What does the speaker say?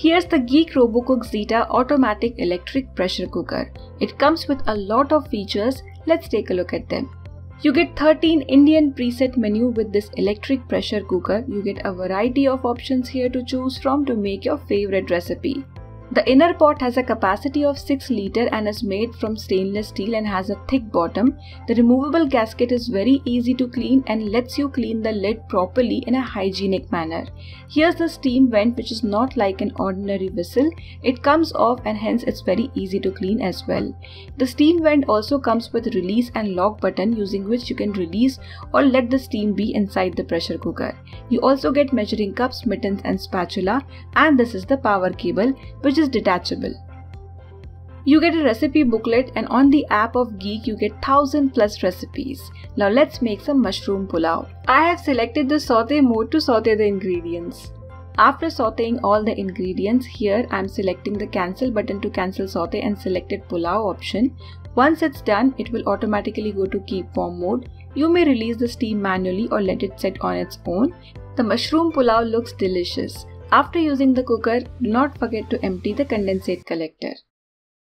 Here's the Geek Robocook Zeta automatic electric pressure cooker. It comes with a lot of features. Let's take a look at them. You get 13 Indian preset menu with this electric pressure cooker. You get a variety of options here to choose from to make your favorite recipe. The inner pot has a capacity of 6 liters and is made from stainless steel and has a thick bottom. The removable gasket is very easy to clean and lets you clean the lid properly in a hygienic manner. Here's the steam vent, which is not like an ordinary whistle. It comes off and hence it's very easy to clean as well. The steam vent also comes with release and lock button, using which you can release or let the steam be inside the pressure cooker. You also get measuring cups, mittens and spatula, and this is the power cable, which is detachable. You get a recipe booklet, and on the app of Geek you get 1000+ recipes. Now let's make some mushroom pulao. I have selected the sauté mode to sauté the ingredients. After sautéing all the ingredients, here I am selecting the cancel button to cancel sauté and selected pulao option. Once it's done, it will automatically go to keep warm mode. You may release the steam manually or let it set on its own. The mushroom pulao looks delicious. After using the cooker, do not forget to empty the condensate collector.